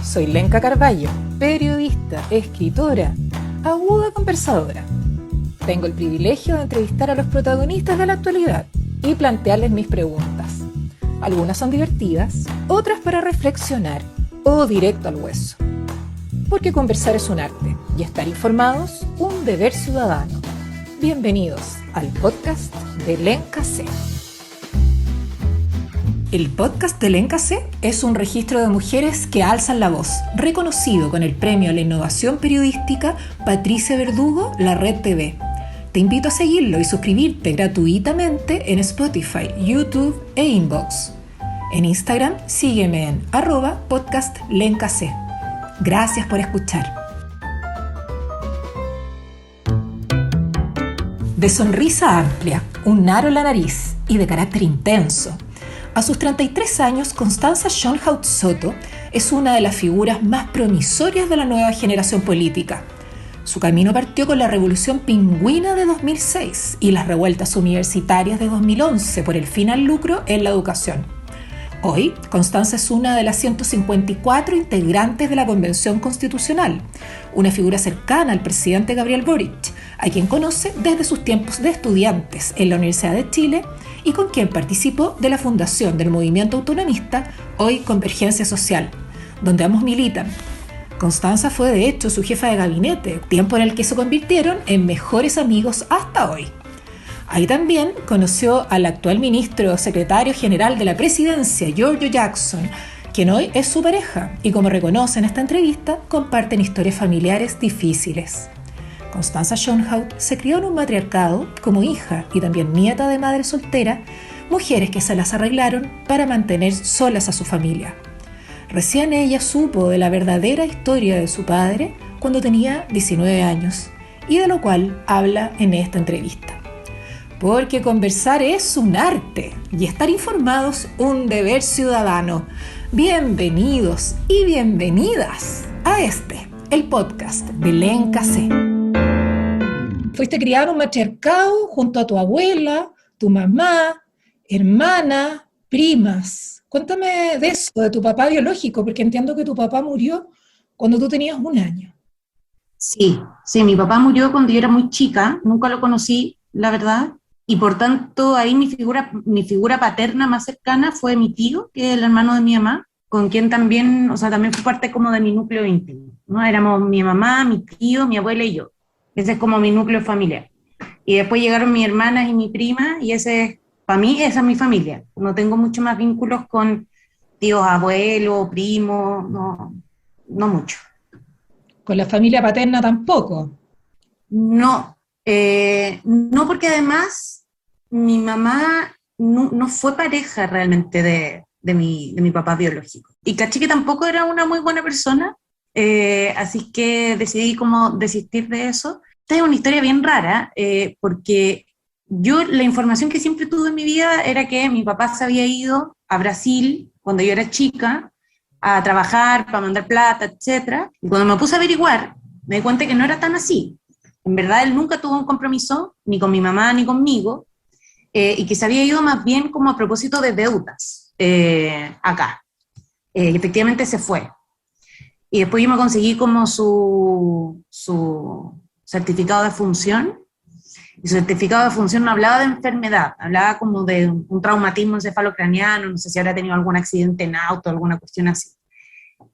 Soy Lenka Carballo, periodista, escritora, aguda conversadora. Tengo el privilegio de entrevistar a los protagonistas de la actualidad y plantearles mis preguntas. Algunas son divertidas, otras para reflexionar o directo al hueso. Porque conversar es un arte y estar informados un deber ciudadano. Bienvenidos al podcast de Lenka C. El podcast de Lenka C es un registro de mujeres que alzan la voz, reconocido con el premio a la innovación periodística Patricia Verdugo, La Red TV. Te invito a seguirlo y suscribirte gratuitamente en Spotify, YouTube e Inbox. En Instagram, sígueme en @podcastlenkac. Gracias por escuchar. De sonrisa amplia, un aro en la nariz y de carácter intenso, a sus 33 años, Constanza Schoenhout Soto es una de las figuras más promisorias de la nueva generación política. Su camino partió con la Revolución Pingüina de 2006 y las revueltas universitarias de 2011 por el fin al lucro en la educación. Hoy, Constanza es una de las 154 integrantes de la Convención Constitucional, una figura cercana al presidente Gabriel Boric, a quien conoce desde sus tiempos de estudiantes en la Universidad de Chile y con quien participó de la fundación del movimiento autonomista, hoy Convergencia Social, donde ambos militan. Constanza fue de hecho su jefa de gabinete, tiempo en el que se convirtieron en mejores amigos hasta hoy. Ahí también conoció al actual ministro secretario general de la presidencia, Giorgio Jackson, quien hoy es su pareja y, como reconoce en esta entrevista, comparten historias familiares difíciles. Constanza Schoenhout se crió en un matriarcado como hija y también nieta de madre soltera, mujeres que se las arreglaron para mantener solas a su familia. Recién ella supo de la verdadera historia de su padre cuando tenía 19 años y de lo cual habla en esta entrevista. Porque conversar es un arte y estar informados un deber ciudadano. Bienvenidos y bienvenidas a el podcast de Lenka C. Fuiste criada en un matriarcado junto a tu abuela, tu mamá, hermana, primas. Cuéntame de eso, de tu papá biológico, porque entiendo que tu papá murió cuando tú tenías 1 año. Sí, mi papá murió cuando yo era muy chica, nunca lo conocí, la verdad, y por tanto ahí mi figura paterna más cercana fue mi tío, que es el hermano de mi mamá, con quien también fue parte como de mi núcleo íntimo, ¿no? Éramos mi mamá, mi tío, mi abuela y yo. Ese es como mi núcleo familiar. Y después llegaron mis hermanas y mi prima, y para mí, esa es mi familia. No tengo mucho más vínculos con tíos, abuelos, primos, no mucho. ¿Con la familia paterna tampoco? No, porque además mi mamá no fue pareja realmente de mi papá biológico. Y caché que tampoco era una muy buena persona, así que decidí como desistir de eso. Esta es una historia bien rara, porque yo la información que siempre tuve en mi vida era que mi papá se había ido a Brasil cuando yo era chica a trabajar, para mandar plata, etc. Y cuando me puse a averiguar, me di cuenta que no era tan así. En verdad, él nunca tuvo un compromiso, ni con mi mamá, ni conmigo, y que se había ido más bien como a propósito de deudas acá. Efectivamente se fue. Y después yo me conseguí como su certificado de función, y su certificado de función no hablaba de enfermedad, hablaba como de un traumatismo encefalocraniano, no sé si habrá tenido algún accidente en auto, alguna cuestión así.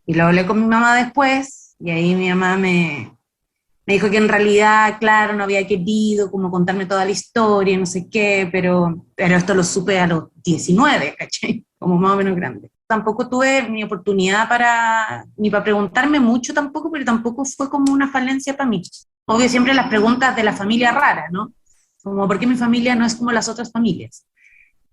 Y lo hablé con mi mamá después, y ahí mi mamá me dijo que en realidad, claro, no había querido como contarme toda la historia, no sé qué, pero esto lo supe a los 19, ¿cachai? Como más o menos grande. Tampoco tuve ni oportunidad ni para preguntarme mucho tampoco, pero tampoco fue como una falencia para mí. Obvio, siempre las preguntas de la familia rara, ¿no? Como, ¿por qué mi familia no es como las otras familias?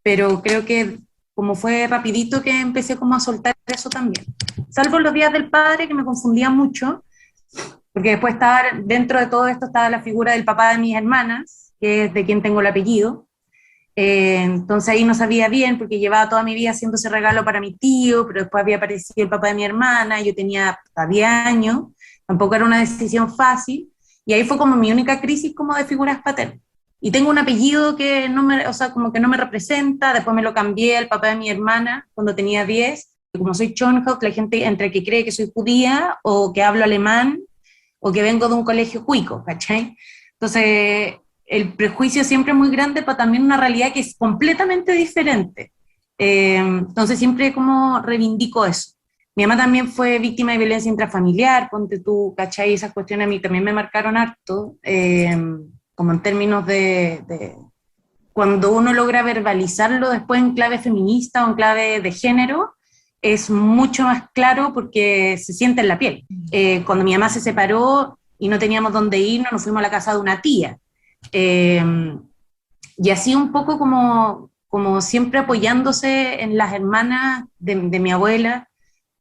Pero creo que como fue rapidito que empecé como a soltar eso también. Salvo los días del padre, que me confundía mucho, porque después dentro de todo esto estaba la figura del papá de mis hermanas, que es de quien tengo el apellido. Entonces ahí no sabía bien, porque llevaba toda mi vida haciendo ese regalo para mi tío, pero después había aparecido el papá de mi hermana, yo tenía hasta 10 años, tampoco era una decisión fácil, y ahí fue como mi única crisis como de figuras paternas. Y tengo un apellido que como que no me representa, después me lo cambié al papá de mi hermana cuando tenía 10, Como soy Schönhaut, la gente entre que cree que soy judía o que hablo alemán o que vengo de un colegio cuico, ¿cachai? Entonces, el prejuicio siempre es muy grande para también una realidad que es completamente diferente. Entonces, siempre como reivindico eso. Mi mamá también fue víctima de violencia intrafamiliar, ponte tú, ¿cachai? Esas cuestiones a mí también me marcaron harto, como en términos de cuando uno logra verbalizarlo después en clave feminista o en clave de género, es mucho más claro porque se siente en la piel. Cuando mi mamá se separó y no teníamos dónde irnos, nos fuimos a la casa de una tía. Y así un poco como siempre apoyándose en las hermanas de mi abuela,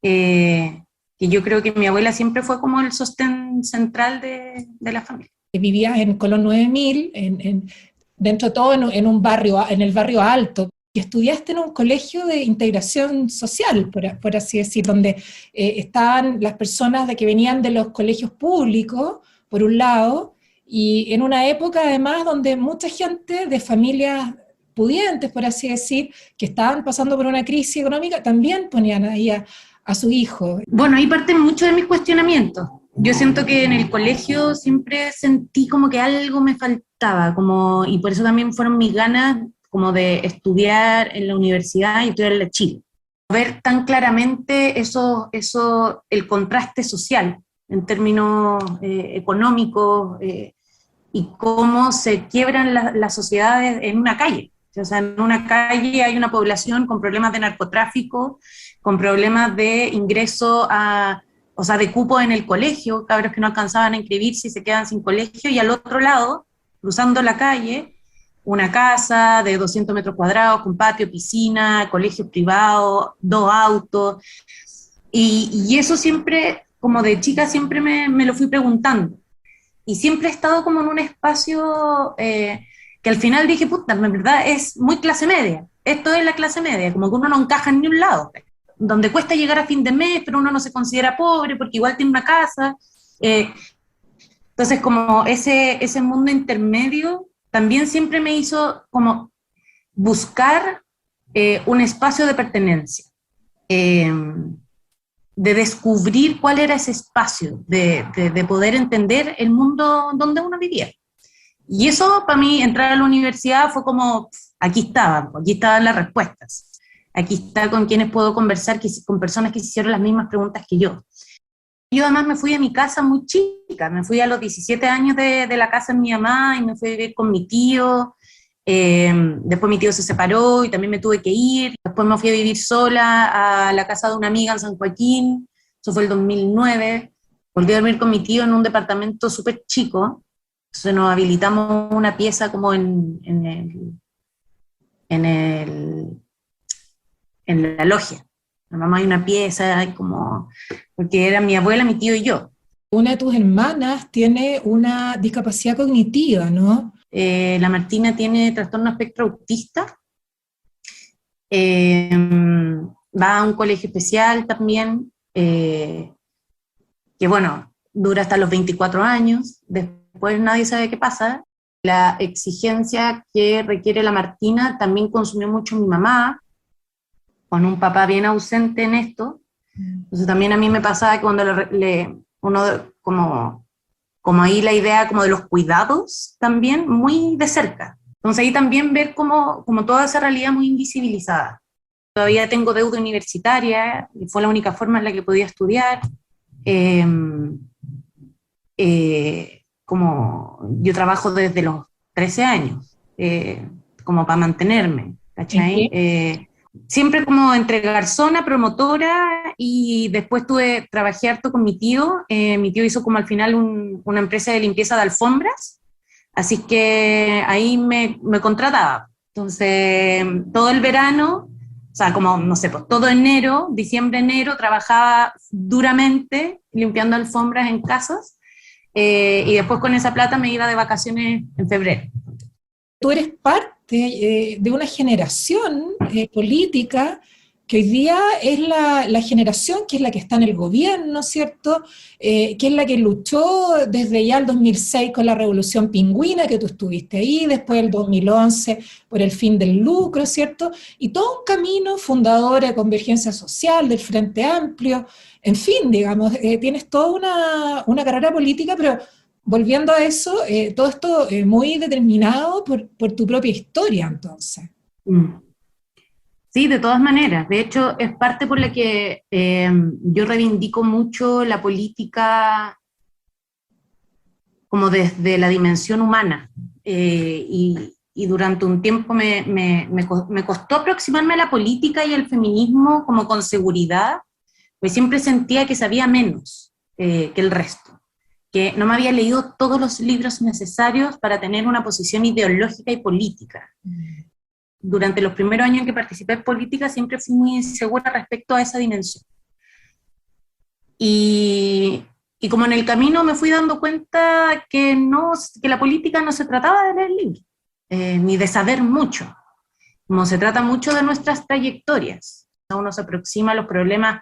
que yo creo que mi abuela siempre fue como el sostén central de la familia. Vivías en Colón 9000, dentro de todo en un barrio, en el barrio alto, y estudiaste en un colegio de integración social, por así decir, donde estaban las personas que venían de los colegios públicos, por un lado, y en una época además donde mucha gente de familias pudientes, por así decir, que estaban pasando por una crisis económica, también ponían ahí a su hijo. Bueno, ahí parten muchos de mis cuestionamientos. Yo siento que en el colegio siempre sentí como que algo me faltaba, y por eso también fueron mis ganas como de estudiar en la universidad y estudiar en la Chile. Ver tan claramente el contraste social en términos económicos y cómo se quiebran las sociedades en una calle. O sea, en una calle hay una población con problemas de narcotráfico, con problemas de ingreso de cupo en el colegio, cabros que no alcanzaban a inscribirse y se quedan sin colegio, y al otro lado, cruzando la calle, una casa de 200 metros cuadrados, con patio, piscina, colegio privado, 2 autos, y eso siempre, como de chica, siempre me lo fui preguntando, y siempre he estado como en un espacio que al final dije, puta, en verdad es muy clase media, esto es la clase media, como que uno no encaja en ni un lado, donde cuesta llegar a fin de mes, pero uno no se considera pobre porque igual tiene una casa. Entonces, como ese mundo intermedio también siempre me hizo como buscar un espacio de pertenencia, de descubrir cuál era ese espacio, de poder entender el mundo donde uno vivía. Y eso, para mí, entrar a la universidad fue como, aquí estaban las respuestas. Aquí está con quienes puedo conversar, con personas que se hicieron las mismas preguntas que yo. Yo además me fui a mi casa muy chica, me fui a los 17 años de la casa de mi mamá y me fui a vivir con mi tío. Después mi tío se separó y también me tuve que ir. Después me fui a vivir sola a la casa de una amiga en San Joaquín, eso fue el 2009. Volví a dormir con mi tío en un departamento súper chico. Entonces nos habilitamos una pieza como en la logia. La mamá hay una pieza, porque era mi abuela, mi tío y yo. Una de tus hermanas tiene una discapacidad cognitiva, ¿no? La Martina tiene trastorno espectro autista, va a un colegio especial también, que bueno, dura hasta los 24 años, después nadie sabe qué pasa. La exigencia que requiere la Martina también consumió mucho mi mamá, con un papá bien ausente en esto. Entonces también a mí me pasaba que cuando uno como ahí la idea como de los cuidados también muy de cerca. Entonces ahí también ver como toda esa realidad muy invisibilizada. Todavía tengo deuda universitaria, y fue la única forma en la que podía estudiar. Como yo trabajo desde los 13 años, como para mantenerme, ¿cachai? Siempre como entre garzona, promotora, y después trabajé harto con mi tío. Mi tío hizo como al final una empresa de limpieza de alfombras, así que ahí me contrataba. Entonces, todo el verano, o sea, como, no sé, pues todo enero, diciembre, enero, trabajaba duramente limpiando alfombras en casas, y después con esa plata me iba de vacaciones en febrero. Tú eres parte de una generación política que hoy día es la generación que es la que está en el gobierno, ¿cierto? Que es la que luchó desde ya el 2006 con la Revolución Pingüina, que tú estuviste ahí, después el 2011 por el fin del lucro, ¿cierto? Y todo un camino fundador de Convergencia Social, del Frente Amplio, en fin, digamos, tienes toda una carrera política, pero volviendo a eso, todo esto muy determinado por tu propia historia, entonces. Mm. Sí, de todas maneras. De hecho, es parte por la que yo reivindico mucho la política como desde la dimensión humana. Y durante un tiempo me costó aproximarme a la política y al feminismo como con seguridad, pues siempre sentía que sabía menos que el resto, que no me había leído todos los libros necesarios para tener una posición ideológica y política. Durante los primeros años en que participé en política siempre fui muy insegura respecto a esa dimensión. Y como en el camino me fui dando cuenta que la política no se trataba de leer libros, ni de saber mucho, como se trata mucho de nuestras trayectorias. Uno se aproxima a los problemas,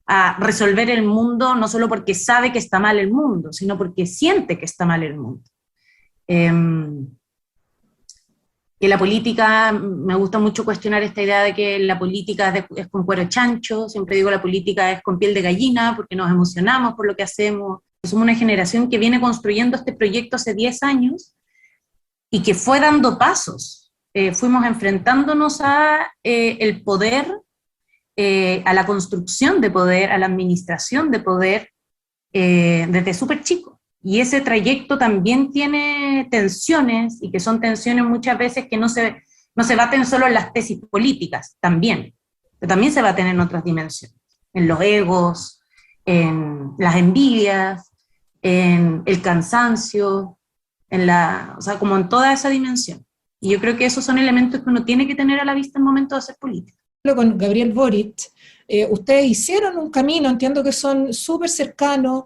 a resolver el mundo, no solo porque sabe que está mal el mundo, sino porque siente que está mal el mundo. Que la política, me gusta mucho cuestionar esta idea de que la política es con cuero chancho, siempre digo la política es con piel de gallina, porque nos emocionamos por lo que hacemos. Somos una generación que viene construyendo este proyecto hace 10 años y que fue dando pasos. Fuimos enfrentándonos a el poder, a la construcción de poder, a la administración de poder, desde súper chico. Y ese trayecto también tiene tensiones, y que son tensiones muchas veces que no se baten solo en las tesis políticas, también, pero también se baten en otras dimensiones, en los egos, en las envidias, en el cansancio, o sea, como en toda esa dimensión. Y yo creo que esos son elementos que uno tiene que tener a la vista en el momento de hacer política. Con Gabriel Boric, ustedes hicieron un camino, entiendo que son súper cercanos.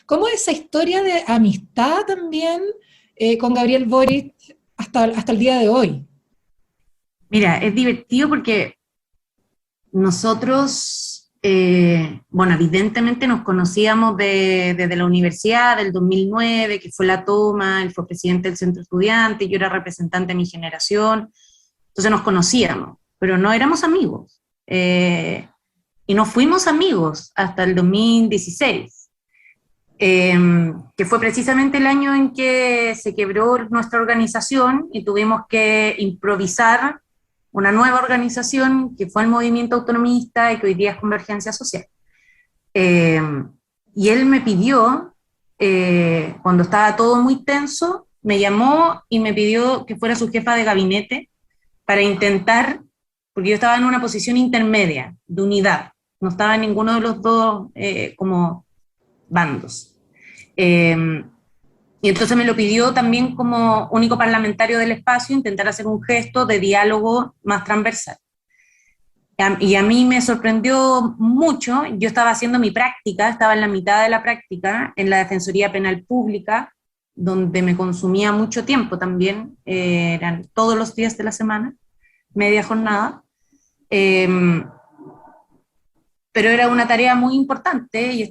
¿Cómo es esa historia de amistad también con Gabriel Boric hasta el día de hoy? Mira, es divertido porque nosotros, bueno, evidentemente nos conocíamos desde la universidad del 2009, que fue la toma, él fue presidente del centro estudiante, yo era representante de mi generación, entonces nos conocíamos, pero no éramos amigos. Y no fuimos amigos hasta el 2016. Que fue precisamente el año en que se quebró nuestra organización y tuvimos que improvisar una nueva organización que fue el Movimiento Autonomista y que hoy día es Convergencia Social. Y él me pidió, cuando estaba todo muy tenso, me llamó y me pidió que fuera su jefa de gabinete para intentar, porque yo estaba en una posición intermedia, de unidad, no estaba en ninguno de los dos como bandos. Y entonces me lo pidió también como único parlamentario del espacio, intentar hacer un gesto de diálogo más transversal. Y a mí me sorprendió mucho, yo estaba haciendo mi práctica, estaba en la mitad de la práctica en la Defensoría Penal Pública, donde me consumía mucho tiempo también, eran todos los días de la semana, media jornada. Pero era una tarea muy importante y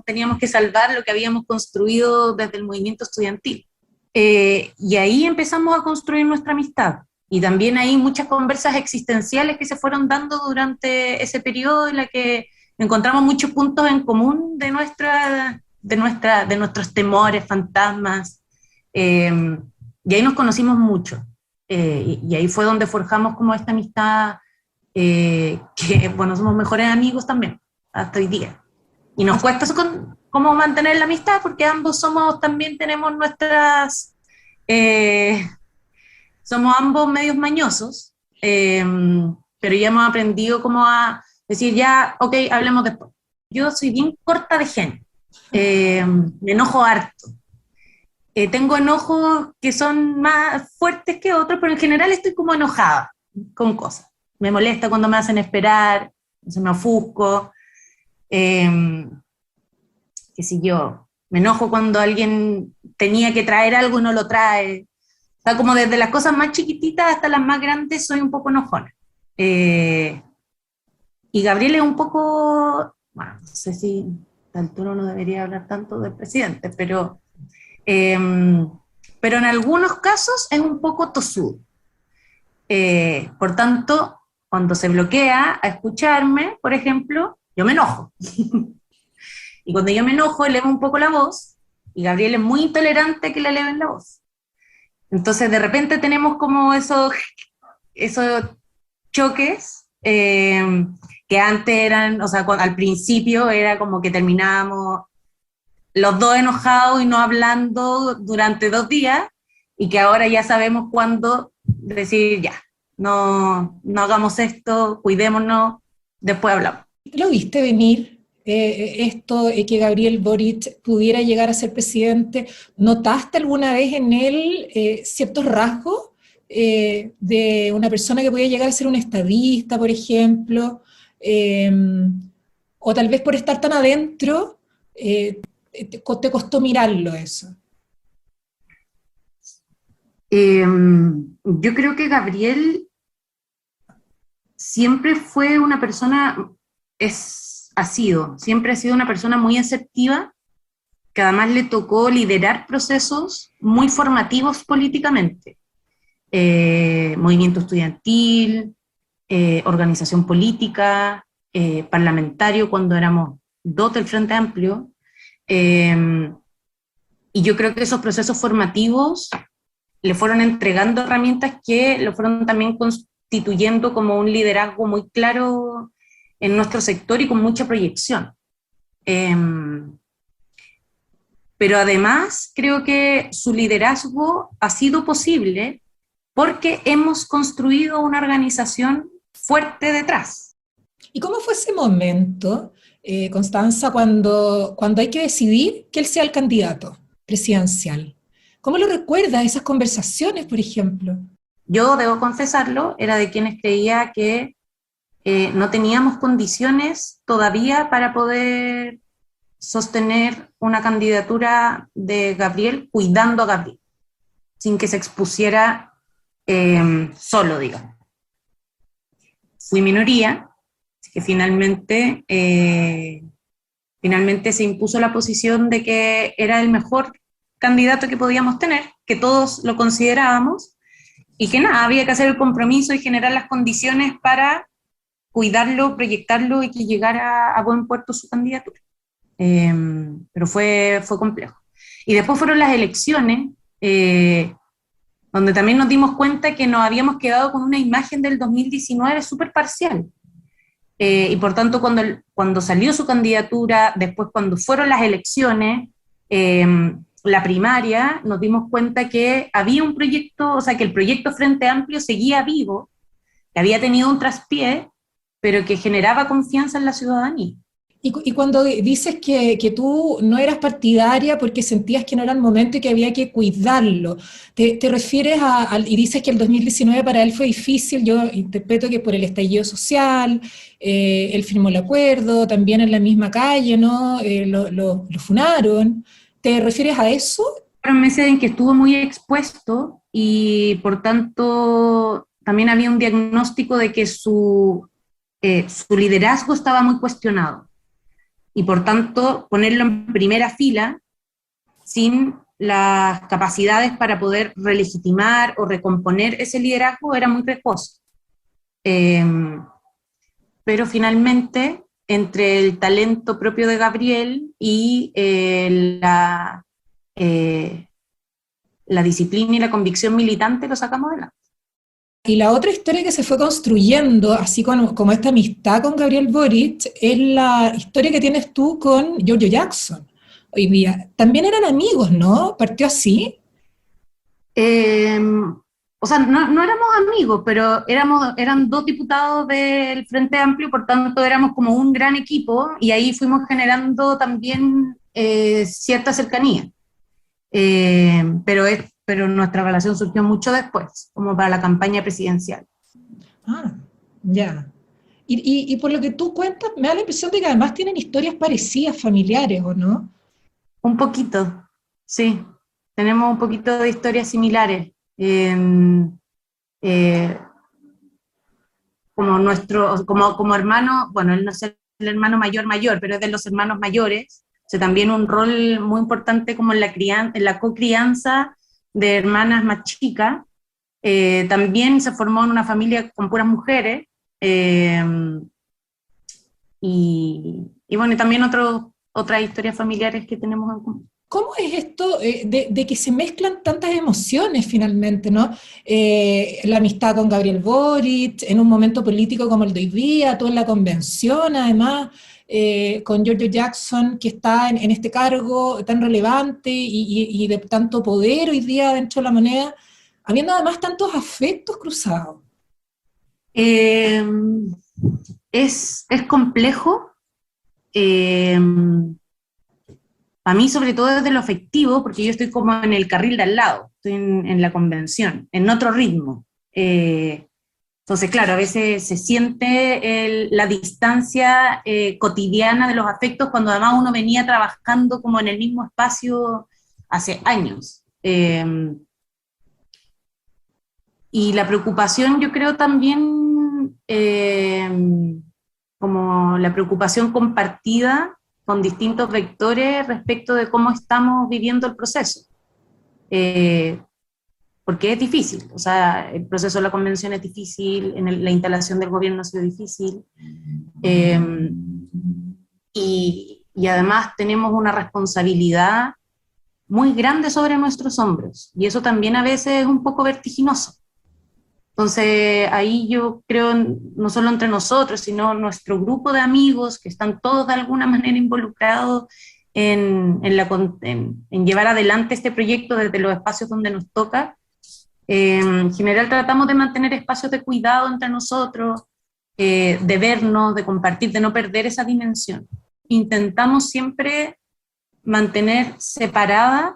teníamos que salvar lo que habíamos construido desde el movimiento estudiantil. Y ahí empezamos a construir nuestra amistad. Y también hay muchas conversas existenciales que se fueron dando durante ese periodo en la que encontramos muchos puntos en común de nuestros temores, fantasmas. Y ahí nos conocimos mucho. Y ahí fue donde forjamos como esta amistad. Que, bueno, somos mejores amigos también, hasta hoy día. Y nos cuesta cómo mantener la amistad, porque ambos también tenemos somos ambos medios mañosos, pero ya hemos aprendido cómo a decir, ya, ok, hablemos después. Yo soy bien corta de genio, me enojo harto. Tengo enojos que son más fuertes que otros, pero en general estoy como enojada con cosas. Me molesta cuando me hacen esperar, se me ofusco, qué sé yo, me enojo cuando alguien tenía que traer algo y no lo trae. O sea, como desde las cosas más chiquititas hasta las más grandes soy un poco enojona. Y Gabriel es un poco, bueno, no sé si a esta altura no debería hablar tanto del presidente, eh, pero en algunos casos es un poco tosudo. Por tanto, cuando se bloquea a escucharme, por ejemplo, yo me enojo. Y cuando yo me enojo, elevo un poco la voz, y Gabriel es muy intolerante a que le eleven la voz. Entonces, de repente tenemos como esos choques que antes eran, o sea, al principio era como que terminábamos los dos enojados y no hablando durante 2 días, y que ahora ya sabemos cuándo decir ya, no hagamos esto, cuidémonos, después hablamos. ¿Lo viste venir esto, que Gabriel Boric pudiera llegar a ser presidente? ¿Notaste alguna vez en él ciertos rasgos de una persona que podía llegar a ser un estadista, por ejemplo? Eh, o tal vez por estar tan adentro, te costó mirarlo eso. Yo creo que Gabriel siempre fue una persona, siempre ha sido una persona muy asertiva, que además le tocó liderar procesos muy formativos políticamente. Movimiento estudiantil, organización política, parlamentario cuando éramos dos del Frente Amplio, eh, y yo creo que esos procesos formativos le fueron entregando herramientas que lo fueron también constituyendo como un liderazgo muy claro en nuestro sector y con mucha proyección. Eh, pero además creo que su liderazgo ha sido posible porque hemos construido una organización fuerte detrás. ¿Y cómo fue ese momento, Constanza, cuando hay que decidir que él sea el candidato presidencial? ¿Cómo lo recuerdas esas conversaciones, por ejemplo? Yo, debo confesarlo, era de quienes creía que no teníamos condiciones todavía para poder sostener una candidatura de Gabriel cuidando a Gabriel, sin que se expusiera solo, digamos. Fui minoría, así que finalmente se impuso la posición de que era el mejor candidato que podíamos tener, que todos lo considerábamos, y que nada, había que hacer el compromiso y generar las condiciones para cuidarlo, proyectarlo y que llegara a buen puerto su candidatura. Pero fue complejo. Y después fueron las elecciones, donde también nos dimos cuenta que nos habíamos quedado con una imagen del 2019 súper parcial. Y por tanto, cuando salió su candidatura, después cuando fueron las elecciones, la primaria, nos dimos cuenta que había un proyecto, o sea, que el proyecto Frente Amplio seguía vivo, que había tenido un traspié, pero que generaba confianza en la ciudadanía. Y cuando dices que tú no eras partidaria porque sentías que no era el momento y que había que cuidarlo, ¿te refieres y dices que el 2019 para él fue difícil? Yo interpreto que por el estallido social, él firmó el acuerdo, también en la misma calle, ¿no? Lo funaron. ¿Te refieres a eso? Fueron meses en que estuvo muy expuesto y por tanto también había un diagnóstico de que su liderazgo estaba muy cuestionado, y por tanto ponerlo en primera fila sin las capacidades para poder relegitimar o recomponer ese liderazgo era muy riesgoso. Eh, pero finalmente, entre el talento propio de Gabriel y eh, la disciplina y la convicción militante, lo sacamos adelante. Y la otra historia que se fue construyendo, así como esta amistad con Gabriel Boric, es la historia que tienes tú con Giorgio Jackson. Hoy día, también eran amigos, ¿no? Partió así. Eh, o sea, no éramos amigos, pero eran dos diputados del Frente Amplio, por tanto éramos como un gran equipo, y ahí fuimos generando también cierta cercanía. Pero nuestra relación surgió mucho después, como para la campaña presidencial. Ah, ya. Y por lo que tú cuentas, me da la impresión de que además tienen historias parecidas, familiares, ¿o no? Un poquito, sí, tenemos un poquito de historias similares. Eh, como hermano, bueno, él no es el hermano mayor, pero es de los hermanos mayores, o sea, también un rol muy importante como en la cocrianza de hermanas más chicas. También se formó en una familia con puras mujeres, eh, y bueno, y también otras historias familiares que tenemos en común. ¿Cómo es esto de que se mezclan tantas emociones finalmente, ¿no? La amistad con Gabriel Boric, en un momento político como el de hoy día, tú en la convención, además, con Giorgio Jackson, que está en este cargo tan relevante y de tanto poder hoy día dentro de la moneda, habiendo además tantos afectos cruzados. Eh, es complejo. Para mí, sobre todo desde lo afectivo, porque yo estoy como en el carril de al lado, estoy en la convención, en otro ritmo. Entonces, claro, a veces se siente la distancia cotidiana de los afectos cuando además uno venía trabajando como en el mismo espacio hace años. Y la preocupación, yo creo también, como la preocupación compartida con distintos vectores respecto de cómo estamos viviendo el proceso. Porque es difícil, o sea, el proceso de la convención es difícil, la instalación del gobierno ha sido difícil, y además tenemos una responsabilidad muy grande sobre nuestros hombros, y eso también a veces es un poco vertiginoso. Entonces, ahí yo creo, no solo entre nosotros, sino nuestro grupo de amigos, que están todos de alguna manera involucrados en llevar adelante este proyecto desde los espacios donde nos toca. En general tratamos de mantener espacios de cuidado entre nosotros, de vernos, de compartir, de no perder esa dimensión. Intentamos siempre mantener separadas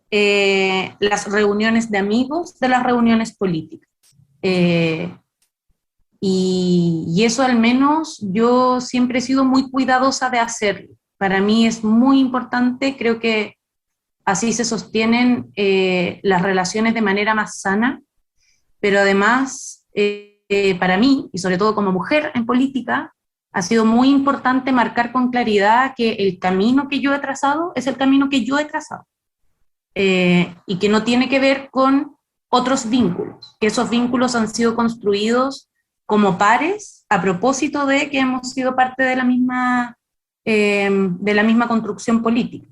las reuniones de amigos de las reuniones políticas. Y eso al menos yo siempre he sido muy cuidadosa de hacerlo. Para mí es muy importante, creo que así se sostienen las relaciones de manera más sana, pero además para mí, y sobre todo como mujer en política, ha sido muy importante marcar con claridad que el camino que yo he trazado es el camino que yo he trazado, y que no tiene que ver con otros vínculos, que esos vínculos han sido construidos como pares a propósito de que hemos sido parte de la misma construcción política.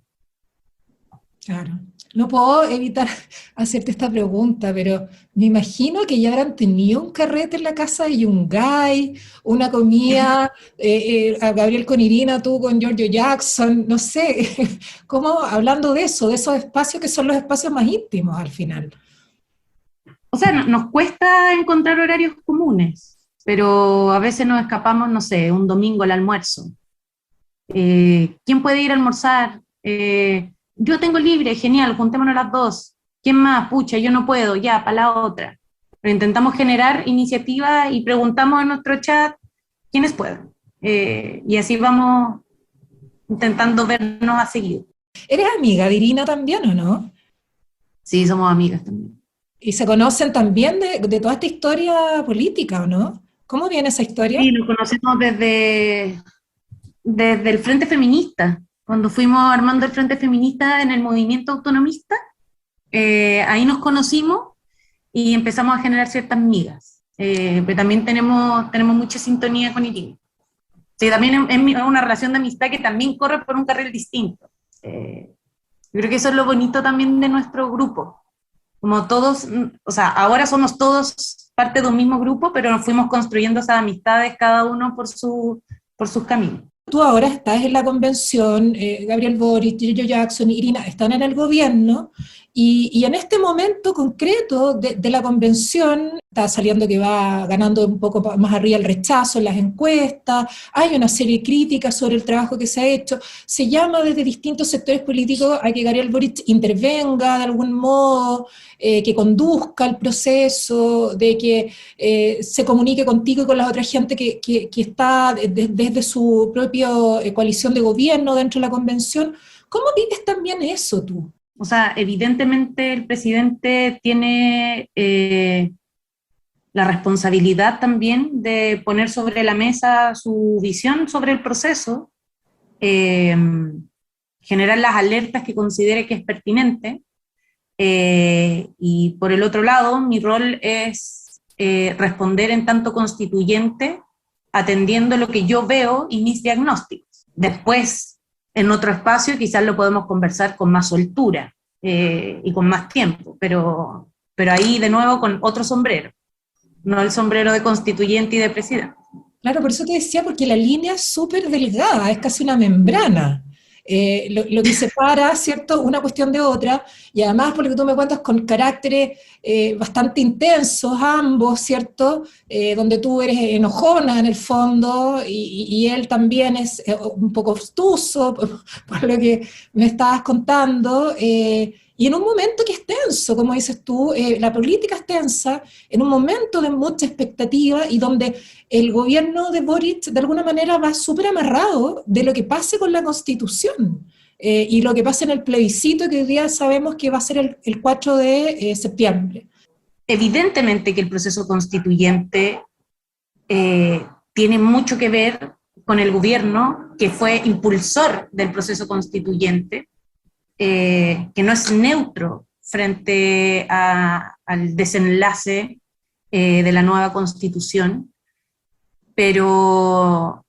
Claro. No puedo evitar hacerte esta pregunta, pero me imagino que ya habrán tenido un carrete en la casa de Yungay, una comida, a Gabriel con Irina, tú con Giorgio Jackson, no sé, ¿cómo, hablando de eso, de esos espacios que son los espacios más íntimos al final? O sea, nos cuesta encontrar horarios comunes, pero a veces nos escapamos, no sé, un domingo al almuerzo. ¿Quién puede ir a almorzar? Yo tengo libre, genial, juntémonos las dos. ¿Quién más? Pucha, yo no puedo, ya, para la otra. Pero intentamos generar iniciativa y preguntamos en nuestro chat quiénes pueden. Y así vamos intentando vernos a seguir. ¿Eres amiga de Irina también o no? Sí, somos amigas también. ¿Y se conocen también de toda esta historia política o no? ¿Cómo viene esa historia? Sí, nos conocemos desde el Frente Feminista. Cuando fuimos armando el Frente Feminista en el movimiento autonomista, ahí nos conocimos y empezamos a generar ciertas migas. Pero también tenemos mucha sintonía con Irina. Sí, también es una relación de amistad que también corre por un carril distinto. Yo creo que eso es lo bonito también de nuestro grupo. Como todos, o sea, ahora somos todos parte de un mismo grupo, pero nos fuimos construyendo esas amistades cada uno por sus caminos. Tú ahora estás en la convención, Gabriel Boric, Giorgio Jackson, Irina están en el gobierno, y en este momento concreto de la convención está saliendo que va ganando un poco más arriba el rechazo en las encuestas, hay una serie de críticas sobre el trabajo que se ha hecho, se llama desde distintos sectores políticos a que Gabriel Boric intervenga de algún modo, que conduzca el proceso, de que se comunique contigo y con la otra gente que está desde su propia coalición de gobierno dentro de la convención. ¿Cómo vives también eso tú? O sea, evidentemente el presidente tiene la responsabilidad también de poner sobre la mesa su visión sobre el proceso, generar las alertas que considere que es pertinente, y por el otro lado, mi rol es responder en tanto constituyente, atendiendo lo que yo veo y mis diagnósticos. Después, en otro espacio, quizás lo podemos conversar con más soltura y con más tiempo, pero ahí de nuevo con otro sombrero, no el sombrero de constituyente y de presidente. Claro, por eso te decía, porque la línea es súper delgada, es casi una membrana. Lo que separa, ¿cierto?, una cuestión de otra, y además, por lo que tú me cuentas, con caracteres bastante intensos ambos, ¿cierto?, donde tú eres enojona en el fondo, y él también es un poco obstuso, por lo que me estabas contando, y en un momento que es tenso, como dices tú, la política es tensa, en un momento de mucha expectativa, y donde el gobierno de Boric de alguna manera va súper amarrado de lo que pase con la Constitución y lo que pase en el plebiscito que hoy día sabemos que va a ser el 4 de septiembre. Evidentemente que el proceso constituyente tiene mucho que ver con el gobierno que fue impulsor del proceso constituyente, que no es neutro frente al desenlace de la nueva Constitución, pero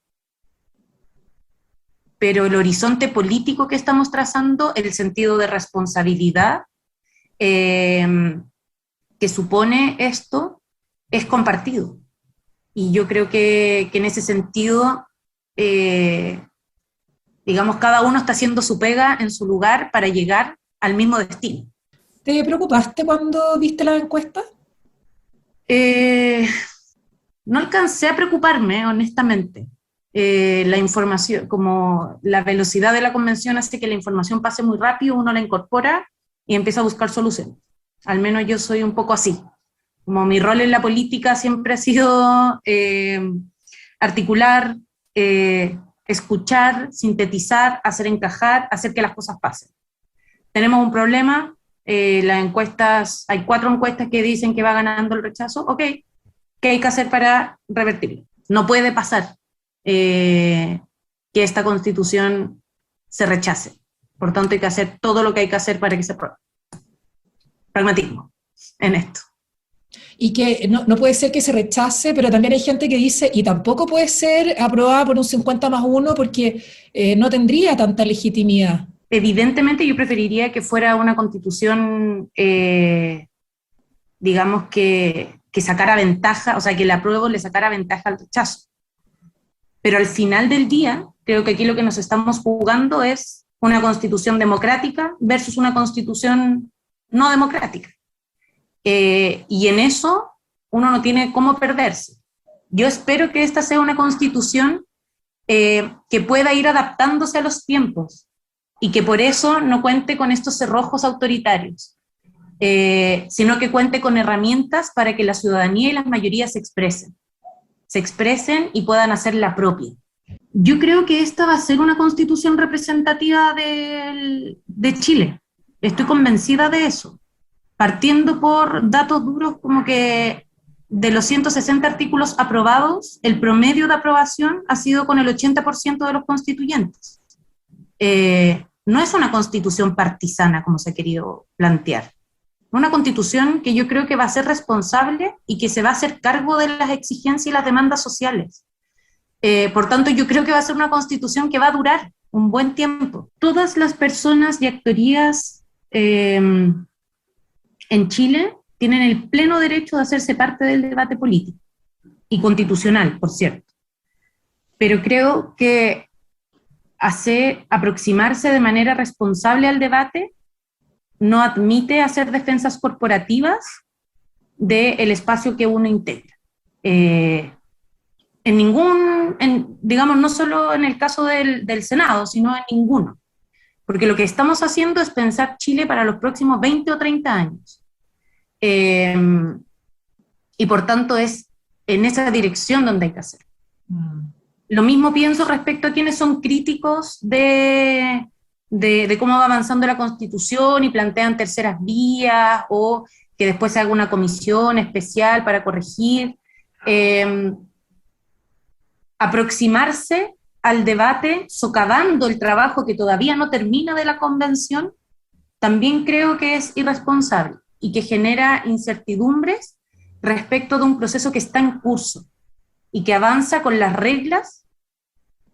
el horizonte político que estamos trazando, el sentido de responsabilidad que supone esto, es compartido. Y yo creo que en ese sentido, digamos, cada uno está haciendo su pega en su lugar para llegar al mismo destino. ¿Te preocupaste cuando viste la encuesta? No alcancé a preocuparme, honestamente. La información, como la velocidad de la convención hace que la información pase muy rápido, uno la incorpora y empieza a buscar soluciones. Al menos yo soy un poco así. Como mi rol en la política siempre ha sido articular, escuchar, sintetizar, hacer encajar, hacer que las cosas pasen. Tenemos un problema, las encuestas, hay 4 encuestas que dicen que va ganando el rechazo, ok, ¿qué hay que hacer para revertirlo? No puede pasar que esta Constitución se rechace. Por tanto, hay que hacer todo lo que hay que hacer para que se apruebe. Pragmatismo en esto. Y que no puede ser que se rechace, pero también hay gente que dice, y tampoco puede ser aprobada por un 50+1 porque no tendría tanta legitimidad. Evidentemente yo preferiría que fuera una Constitución, digamos, que sacara ventaja, o sea, que el apruebo le sacara ventaja al rechazo. Pero al final del día, creo que aquí lo que nos estamos jugando es una Constitución democrática versus una Constitución no democrática. Y en eso uno no tiene cómo perderse. Yo espero que esta sea una Constitución que pueda ir adaptándose a los tiempos y que por eso no cuente con estos cerrojos autoritarios, sino que cuente con herramientas para que la ciudadanía y las mayorías se expresen y puedan hacer la propia. Yo creo que esta va a ser una Constitución representativa de Chile. Estoy convencida de eso. Partiendo por datos duros como que de los 160 artículos aprobados, el promedio de aprobación ha sido con el 80% de los constituyentes. No es una constitución partisana como se ha querido plantear. Una constitución que yo creo que va a ser responsable y que se va a hacer cargo de las exigencias y las demandas sociales. Por tanto, yo creo que va a ser una constitución que va a durar un buen tiempo. Todas las personas y actorías en Chile tienen el pleno derecho de hacerse parte del debate político y constitucional, por cierto. Pero creo que aproximarse de manera responsable al debate no admite hacer defensas corporativas del espacio que uno integra. Digamos, no solo en el caso del Senado, sino en ninguno. Porque lo que estamos haciendo es pensar Chile para los próximos 20 o 30 años. Y por tanto es en esa dirección donde hay que hacer. Lo mismo pienso respecto a quienes son críticos de cómo va avanzando la Constitución y plantean terceras vías, o que después se haga una comisión especial para corregir, aproximarse al debate socavando el trabajo que todavía no termina de la convención, también creo que es irresponsable y que genera incertidumbres respecto de un proceso que está en curso y que avanza con las reglas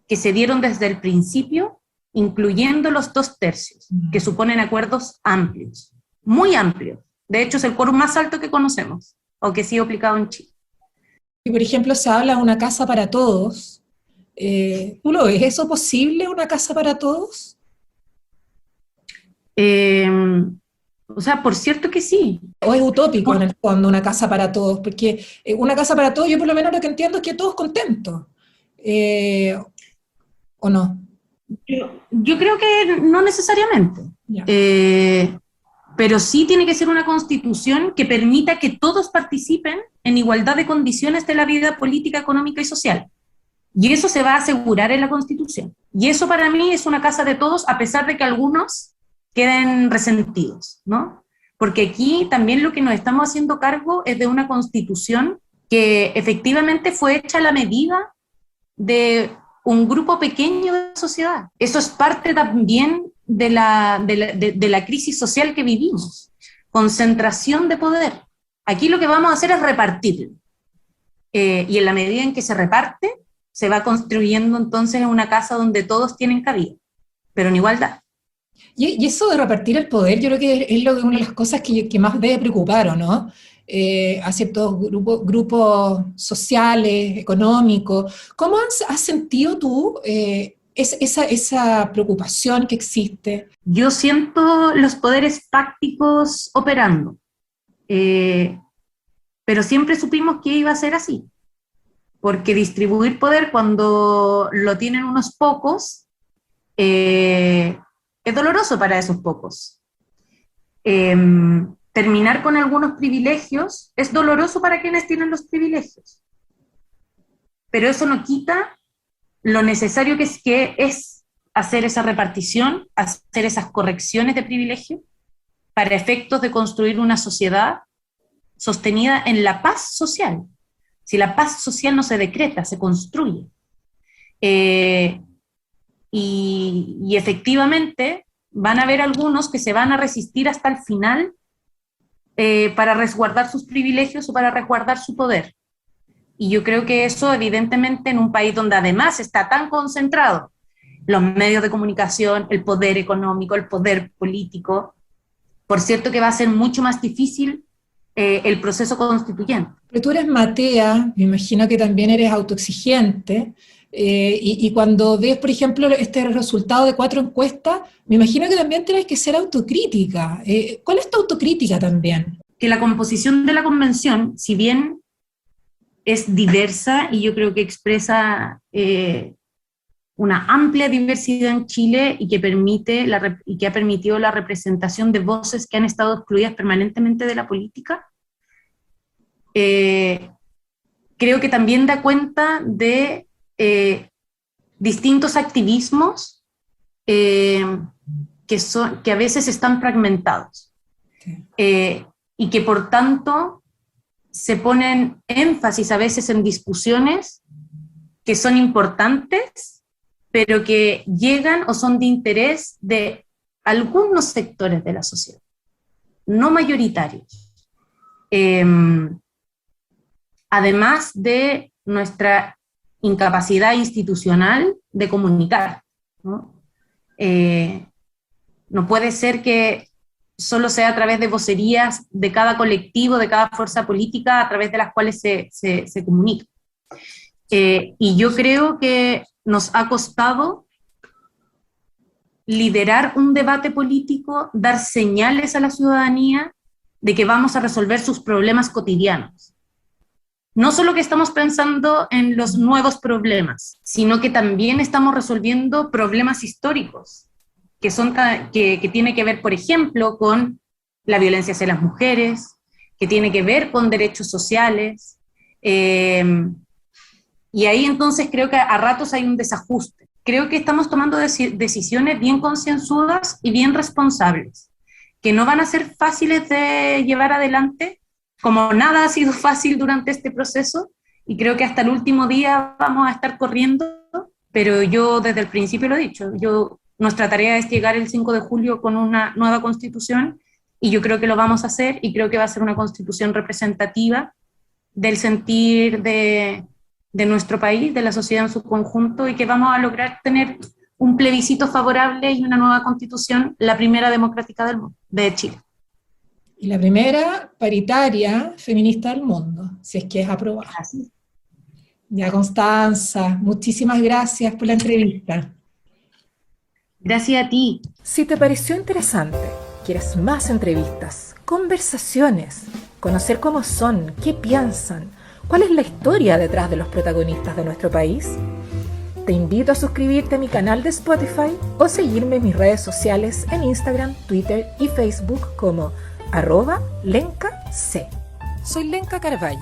que se dieron desde el principio, incluyendo los 2/3, que suponen acuerdos amplios, muy amplios. De hecho, es el quórum más alto que conocemos, o que sí ha aplicado en Chile. Y por ejemplo, se habla de una casa para todos. ¿Tú lo ves eso posible, una casa para todos? O sea, por cierto que sí. ¿O es utópico en el fondo una casa para todos? Porque una casa para todos, yo por lo menos lo que entiendo es que todos contentos. ¿O no? Yo creo que no necesariamente. Pero sí tiene que ser una constitución que permita que todos participen en igualdad de condiciones de la vida política, económica y social. Y eso se va a asegurar en la Constitución. Y eso para mí es una casa de todos, a pesar de que algunos queden resentidos, ¿no? Porque aquí también lo que nos estamos haciendo cargo es de una Constitución que efectivamente fue hecha a la medida de un grupo pequeño de la sociedad. Eso es parte también de la crisis social que vivimos. Concentración de poder. Aquí lo que vamos a hacer es repartirlo. Y en la medida en que se reparte, se va construyendo entonces una casa donde todos tienen cabida, pero en igualdad. Y eso de repartir el poder, yo creo que es una de las cosas que más debe preocupar, ¿o no? A ciertos grupos sociales, económicos. ¿Cómo has sentido tú esa preocupación que existe? Yo siento los poderes fácticos operando, pero siempre supimos que iba a ser así. Porque distribuir poder cuando lo tienen unos pocos es doloroso para esos pocos. Terminar con algunos privilegios es doloroso para quienes tienen los privilegios. Pero eso no quita lo necesario que es hacer esa repartición, hacer esas correcciones de privilegio para efectos de construir una sociedad sostenida en la paz social. Si la paz social no se decreta, se construye. Y efectivamente van a haber algunos que se van a resistir hasta el final para resguardar sus privilegios o para resguardar su poder. Y yo creo que eso, evidentemente, en un país donde además está tan concentrado los medios de comunicación, el poder económico, el poder político, por cierto que va a ser mucho más difícil el proceso constituyente. Pero tú eres matea, me imagino que también eres autoexigente, y cuando ves, por ejemplo, este resultado de 4 encuestas, me imagino que también tienes que ser autocrítica. ¿Cuál es tu autocrítica también? Que la composición de la convención, si bien es diversa y yo creo que expresa una amplia diversidad en Chile y que ha permitido la representación de voces que han estado excluidas permanentemente de la política, creo que también da cuenta de distintos activismos que a veces están fragmentados, y que por tanto se ponen énfasis a veces en discusiones que son importantes, pero que llegan o son de interés de algunos sectores de la sociedad, no mayoritarios. Además de nuestra incapacidad institucional de comunicar, ¿no? No puede ser que solo sea a través de vocerías de cada colectivo, de cada fuerza política, a través de las cuales se comunica. Y yo creo que nos ha costado liderar un debate político, dar señales a la ciudadanía de que vamos a resolver sus problemas cotidianos. No solo que estamos pensando en los nuevos problemas, sino que también estamos resolviendo problemas históricos, que tiene que ver, por ejemplo, con la violencia hacia las mujeres, que tiene que ver con derechos sociales, y ahí entonces creo que a ratos hay un desajuste. Creo que estamos tomando decisiones bien concienzudas y bien responsables, que no van a ser fáciles de llevar adelante, como nada ha sido fácil durante este proceso, y creo que hasta el último día vamos a estar corriendo, pero yo desde el principio lo he dicho, nuestra tarea es llegar el 5 de julio con una nueva constitución, y yo creo que lo vamos a hacer, y creo que va a ser una constitución representativa del sentir de nuestro país, de la sociedad en su conjunto, y que vamos a lograr tener un plebiscito favorable y una nueva constitución, la primera democrática de Chile. Y la primera paritaria feminista del mundo, si es que es aprobada. Así. Ya, Constanza, muchísimas gracias por la entrevista. Gracias a ti. Si te pareció interesante, quieres más entrevistas, conversaciones, conocer cómo son, qué piensan, cuál es la historia detrás de los protagonistas de nuestro país, te invito a suscribirte a mi canal de Spotify o seguirme en mis redes sociales en Instagram, Twitter y Facebook como @lencac. Soy Lenca Carballo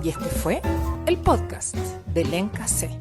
y este fue el podcast de Lenca C.